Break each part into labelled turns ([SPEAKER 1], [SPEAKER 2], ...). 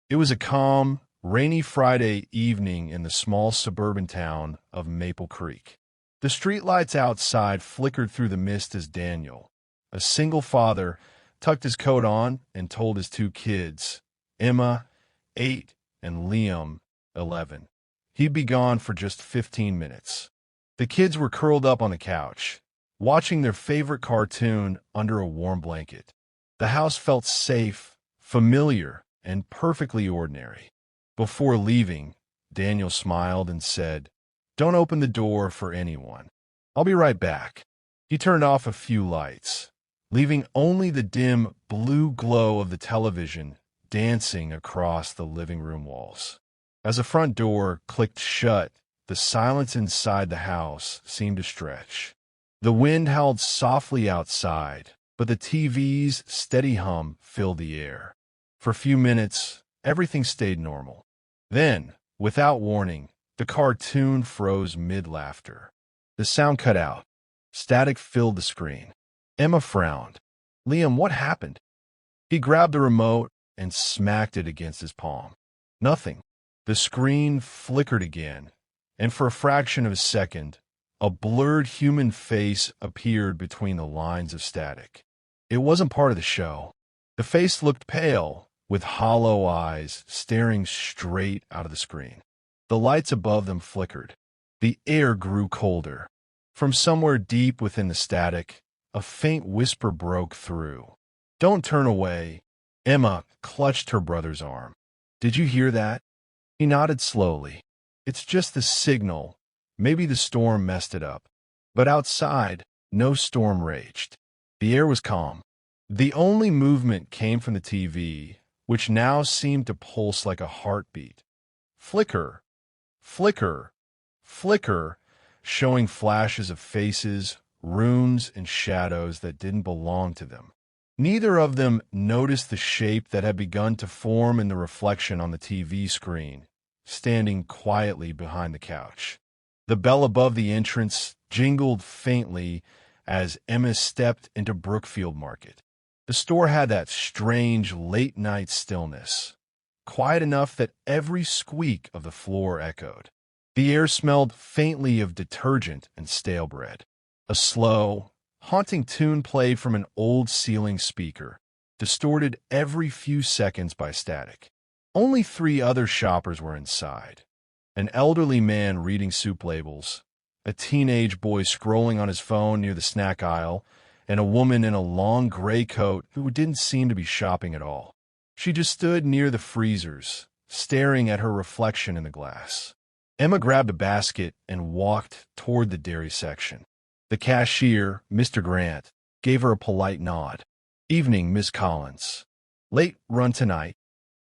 [SPEAKER 1] It was a calm, rainy Friday evening in the small suburban town of Maple Creek. The streetlights outside flickered through the mist as Daniel, a single father, tucked his coat on and told his two kids, Emma, 8, and Liam, 11. He'd be gone for just 15 minutes. The kids were curled up on the couch, watching their favorite cartoon under a warm blanket. The house felt safe, familiar, and perfectly ordinary. Before leaving, Daniel smiled and said, "Don't open the door for anyone. I'll be right back." He turned off a few lights, leaving only the dim blue glow of the television dancing across the living room walls. As the front door clicked shut, the silence inside the house seemed to stretch. The wind howled softly outside, but the TV's steady hum filled the air. For a few minutes, everything stayed normal. Then, without warning, the cartoon froze mid-laughter. The sound cut out. Static filled the screen. Emma frowned. "Liam, what happened?" He grabbed the remote and smacked it against his palm. Nothing. The screen flickered again, and for a fraction of a second, a blurred human face appeared between the lines of static. It wasn't part of the show. The face looked pale, with hollow eyes staring straight out of the screen. The lights above them flickered. The air grew colder. From somewhere deep within the static, a faint whisper broke through. "Don't turn away." Emma clutched her brother's arm. "Did you hear that?" He nodded slowly. "It's just the signal. Maybe the storm messed it up." But outside, no storm raged. The air was calm. The only movement came from the TV, which now seemed to pulse like a heartbeat. Flicker, flicker, flicker, showing flashes of faces, runes, and shadows that didn't belong to them. Neither of them noticed the shape that had begun to form in the reflection on the TV screen, standing quietly behind the couch. The bell above the entrance jingled faintly as Emma stepped into Brookfield Market. The store had that strange late-night stillness, quiet enough that every squeak of the floor echoed. The air smelled faintly of detergent and stale bread. A slow, haunting tune played from an old ceiling speaker, distorted every few seconds by static. Only 3 other shoppers were inside. An elderly man reading soup labels, a teenage boy scrolling on his phone near the snack aisle, and a woman in a long gray coat who didn't seem to be shopping at all. She just stood near the freezers, staring at her reflection in the glass. Emma grabbed a basket and walked toward the dairy section. The cashier, Mr. Grant, gave her a polite nod. "Evening, Miss Collins. Late run tonight?"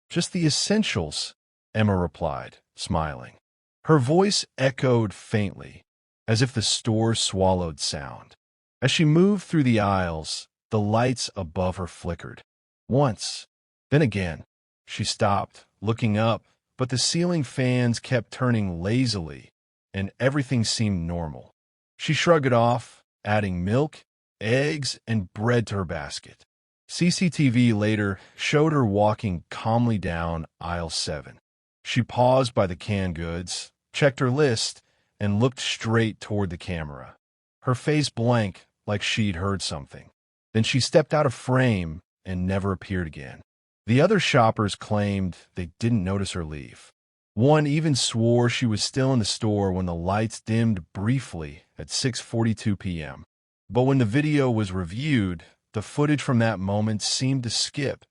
[SPEAKER 1] "Just the essentials," Emma replied, smiling. Her voice echoed faintly, as if the store swallowed sound. As she moved through the aisles, the lights above her flickered. Once, then again. She stopped, looking up, but the ceiling fans kept turning lazily, and everything seemed normal. She shrugged it off, adding milk, eggs, and bread to her basket. CCTV later showed her walking calmly down aisle 7. She paused by the canned goods, checked her list, and looked straight toward the camera. Her face blank, like she'd heard something. Then she stepped out of frame and never appeared again. The other shoppers claimed they didn't notice her leave. One even swore she was still in the store when the lights dimmed briefly at 6:42 p.m. But when the video was reviewed, the footage from that moment seemed to skip,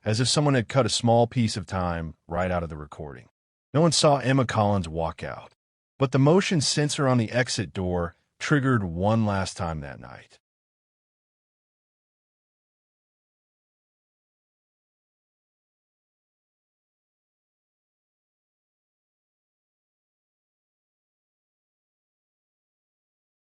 [SPEAKER 1] as if someone had cut a small piece of time right out of the recording. No one saw Emma Collins walk out, but the motion sensor on the exit door triggered one last time that night.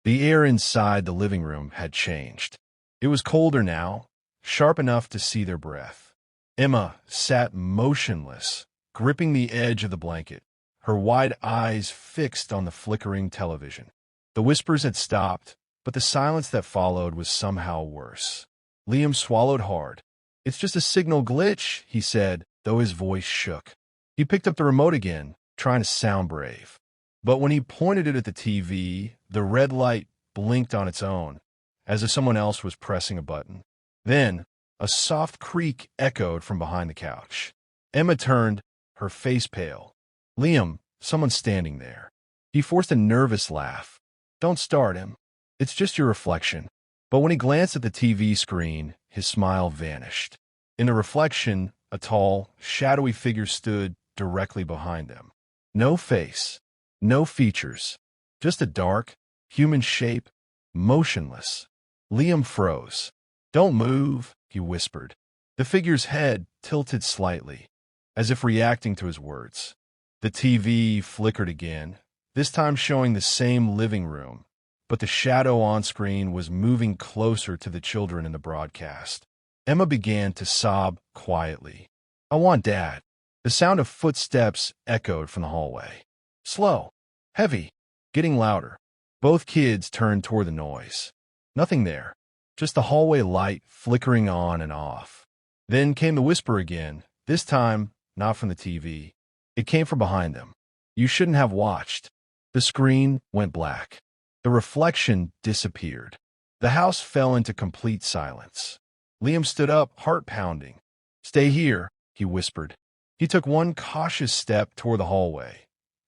[SPEAKER 1] The air inside the living room had changed. It was colder now, sharp enough to see their breath. Emma sat motionless, gripping the edge of the blanket, her wide eyes fixed on the flickering television. The whispers had stopped, but the silence that followed was somehow worse. Liam swallowed hard. "It's just a signal glitch," he said, though his voice shook. He picked up the remote again, trying to sound brave. But when he pointed it at the TV, the red light blinked on its own, as if someone else was pressing a button. Then, a soft creak echoed from behind the couch. Emma turned, her face pale. "Liam, someone's standing there." He forced a nervous laugh. "Don't start him. It's just your reflection." But when he glanced at the TV screen, his smile vanished. In the reflection, a tall, shadowy figure stood directly behind them. No face, no features, just a dark, human shape, motionless. Liam froze. "Don't move," he whispered. The figure's head tilted slightly, as if reacting to his words. The TV flickered again, this time showing the same living room, but the shadow on screen was moving closer to the children in the broadcast. Emma began to sob quietly. "I want Dad." The sound of footsteps echoed from the hallway. Slow, heavy, getting louder. Both kids turned toward the noise. Nothing there, just the hallway light flickering on and off. Then came the whisper again, this time not from the TV. It came from behind them. "You shouldn't have watched." The screen went black. The reflection disappeared. The house fell into complete silence. Liam stood up, heart pounding. "Stay here," he whispered. He took one cautious step toward the hallway,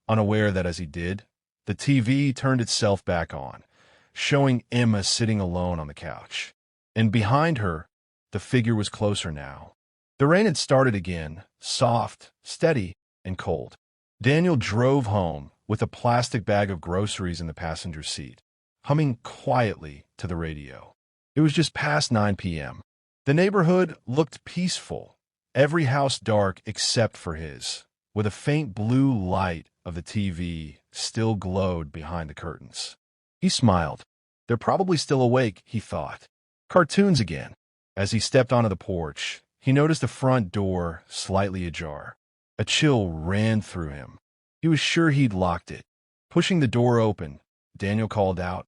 [SPEAKER 1] unaware that as he did, the TV turned itself back on, showing Emma sitting alone on the couch. And behind her, the figure was closer now. The rain had started again, soft, steady, and cold. Daniel drove home with a plastic bag of groceries in the passenger seat, humming quietly to the radio. It was just past 9 p.m. The neighborhood looked peaceful, every house dark except for his, with a faint blue light of the TV still glowed behind the curtains. He smiled. They're probably still awake, he thought. Cartoons again. As he stepped onto the porch, he noticed the front door slightly ajar. A chill ran through him. He was sure he'd locked it. Pushing the door open, Daniel called out,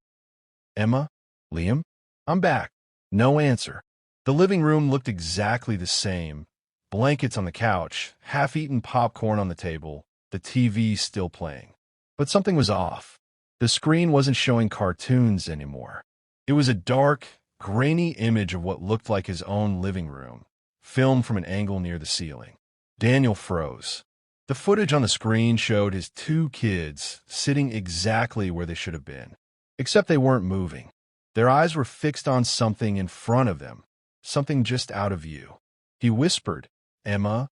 [SPEAKER 1] "Emma? Liam? I'm back." No answer. The living room looked exactly the same. Blankets on the couch, half-eaten popcorn on the table, the TV still playing. But something was off. The screen wasn't showing cartoons anymore. It was a dark, grainy image of what looked like his own living room, filmed from an angle near the ceiling. Daniel froze. The footage on the screen showed his two kids sitting exactly where they should have been, except they weren't moving. Their eyes were fixed on something in front of them, something just out of view. He whispered, "Emma."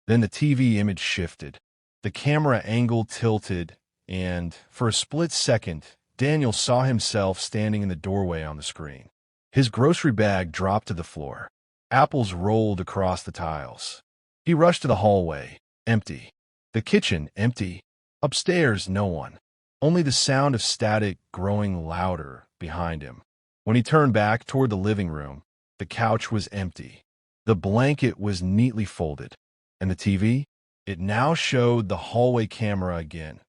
[SPEAKER 1] Then the TV image shifted. The camera angle tilted, and for a split second, Daniel saw himself standing in the doorway on the screen. His grocery bag dropped to the floor. Apples rolled across the tiles. He rushed to the hallway, empty. The kitchen, empty. Upstairs, no one. Only the sound of static growing louder behind him. When he turned back toward the living room, the couch was empty. The blanket was neatly folded. And the TV? It now showed the hallway camera again.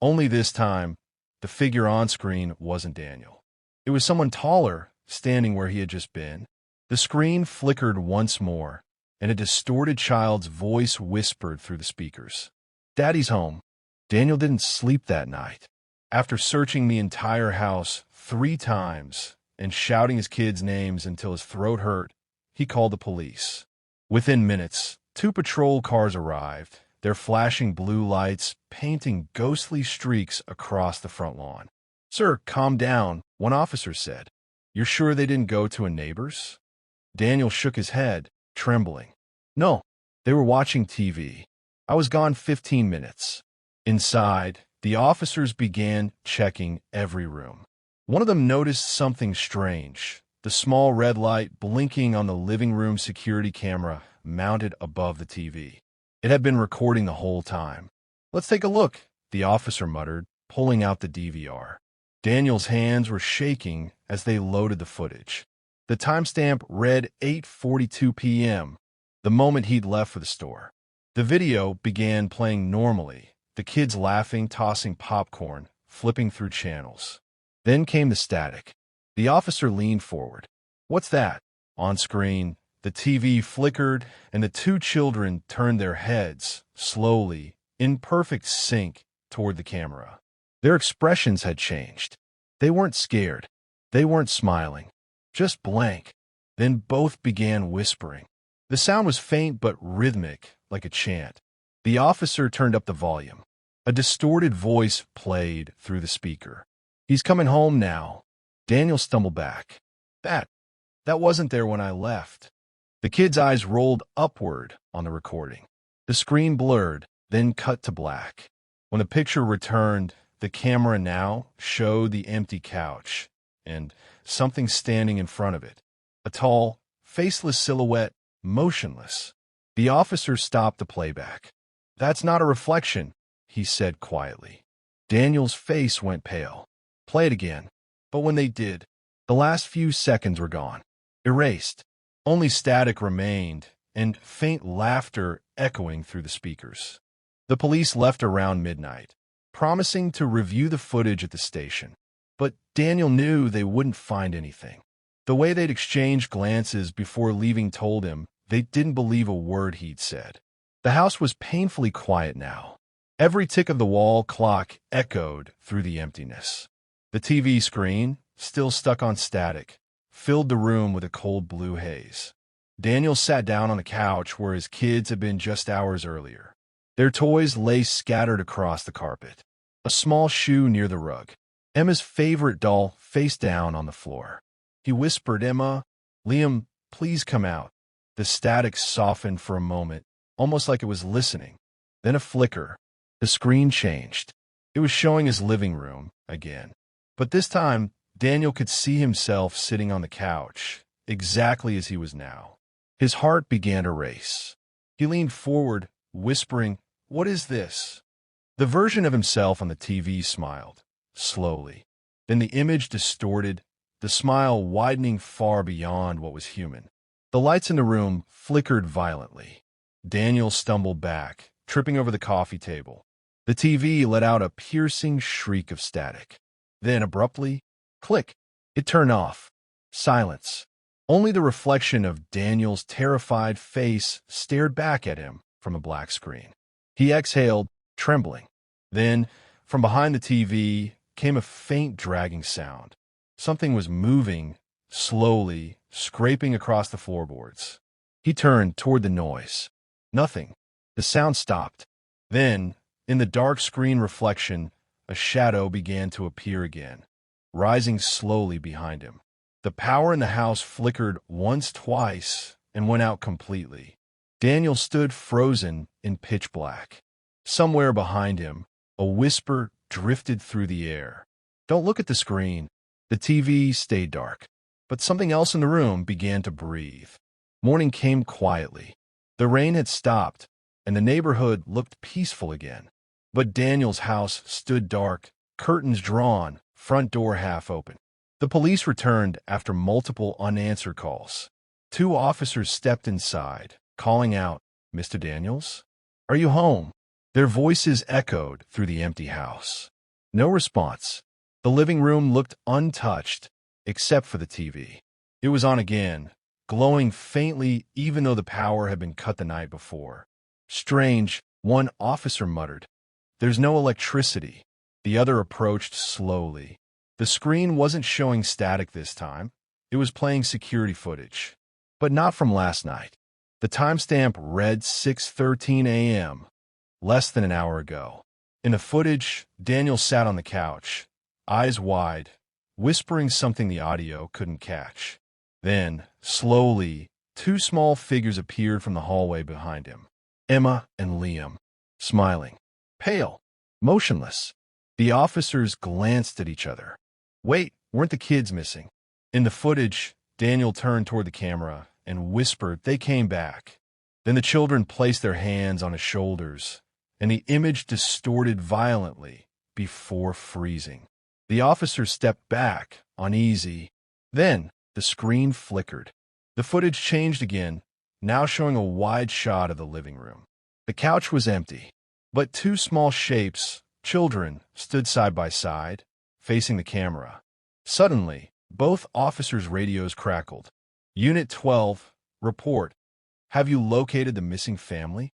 [SPEAKER 1] Only this time, the figure on screen wasn't Daniel. It was someone taller, standing where he had just been. The screen flickered once more, and a distorted child's voice whispered through the speakers. "Daddy's home." Daniel didn't sleep that night. After searching the entire house 3 times and shouting his kids' names until his throat hurt, he called the police. Within minutes, 2 patrol cars arrived, their flashing blue lights painting ghostly streaks across the front lawn. "Sir, calm down," one officer said. "You're sure they didn't go to a neighbor's?" Daniel shook his head, trembling. "No, they were watching TV. I was gone 15 minutes. Inside, the officers began checking every room. One of them noticed something strange, the small red light blinking on the living room security camera mounted above the TV. It had been recording the whole time. "Let's take a look," the officer muttered, pulling out the DVR. Daniel's hands were shaking as they loaded the footage. The timestamp read 8:42 p.m., the moment he'd left for the store. The video began playing normally, the kids laughing, tossing popcorn, flipping through channels. Then came the static. The officer leaned forward. "What's that?" On screen, The TV flickered, and the two children turned their heads, slowly, in perfect sync, toward the camera. Their expressions had changed. They weren't scared. They weren't smiling. Just blank. Then both began whispering. The sound was faint but rhythmic, like a chant. The officer turned up the volume. A distorted voice played through the speaker. "He's coming home now." Daniel stumbled back. That wasn't there when I left." The kid's eyes rolled upward on the recording. The screen blurred, then cut to black. When the picture returned, the camera now showed the empty couch and something standing in front of it. A tall, faceless silhouette, motionless. The officer stopped the playback. "That's not a reflection," he said quietly. Daniel's face went pale. "Play it again." But when they did, the last few seconds were gone. Erased. Only static remained, and faint laughter echoing through the speakers. The police left around midnight, promising to review the footage at the station. But Daniel knew they wouldn't find anything. The way they'd exchanged glances before leaving told him they didn't believe a word he'd said. The house was painfully quiet now. Every tick of the wall clock echoed through the emptiness. The TV screen, still stuck on static, filled the room with a cold blue haze. Daniel sat down on the couch where his kids had been just hours earlier. Their toys lay scattered across the carpet. A small shoe near the rug. Emma's favorite doll face down on the floor. He whispered, "Emma, Liam, please come out." The static softened for a moment, almost like it was listening. Then a flicker. The screen changed. It was showing his living room again. But this time, Daniel could see himself sitting on the couch, exactly as he was now. His heart began to race. He leaned forward, whispering, "What is this?" The version of himself on the TV smiled, slowly. Then the image distorted, the smile widening far beyond what was human. The lights in the room flickered violently. Daniel stumbled back, tripping over the coffee table. The TV let out a piercing shriek of static. Then, abruptly, click, it turned off. Silence. Only the reflection of Daniel's terrified face stared back at him from a black screen. He exhaled, trembling. Then, from behind the TV, came a faint dragging sound. Something was moving, slowly, scraping across the floorboards. He turned toward the noise. Nothing. The sound stopped. Then, in the dark screen reflection, a shadow began to appear again, rising slowly behind him. The power in the house flickered once, twice, and went out completely. Daniel stood frozen in pitch black. Somewhere behind him, a whisper drifted through the air. "Don't look at the screen." The TV stayed dark, but something else in the room began to breathe. Morning came quietly. The rain had stopped, and the neighborhood looked peaceful again. But Daniel's house stood dark, curtains drawn, front door half open. The police returned after multiple unanswered calls. 2 officers stepped inside, calling out, "Mr. Daniels? Are you home?" Their voices echoed through the empty house. No response. The living room looked untouched, except for the TV. It was on again, glowing faintly even though the power had been cut the night before. "Strange," one officer muttered. "There's no electricity." The other approached slowly. The screen wasn't showing static this time. It was playing security footage. But not from last night. The timestamp read 6:13 a.m., less than an hour ago. In the footage, Daniel sat on the couch, eyes wide, whispering something the audio couldn't catch. Then, slowly, 2 small figures appeared from the hallway behind him. Emma and Liam, smiling, pale, motionless. The officers glanced at each other. Wait, weren't the kids missing? In the footage, Daniel turned toward the camera and whispered they came back. Then the children placed their hands on his shoulders, and the image distorted violently before freezing. The officer stepped back, uneasy. Then the screen flickered. The footage changed again, now showing a wide shot of the living room. The couch was empty, but 2 small shapes, children, stood side by side, facing the camera. Suddenly, both officers' radios crackled. "Unit 12, Report. Have you located the missing family?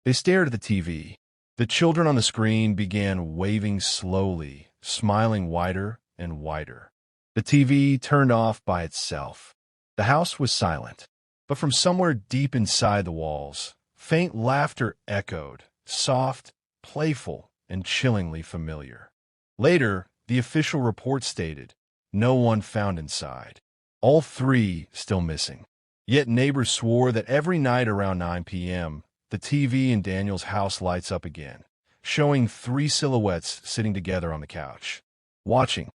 [SPEAKER 1] They stared at the TV. The children on the screen began waving slowly, smiling wider and wider. The TV turned off by itself. The house was silent, but from somewhere deep inside the walls, faint laughter echoed, soft, playful, and chillingly familiar. Later, the official report stated, no one found inside. All three still missing. Yet neighbors swore that every night around 9 p.m., the TV in Daniel's house lights up again, showing three silhouettes sitting together on the couch, watching.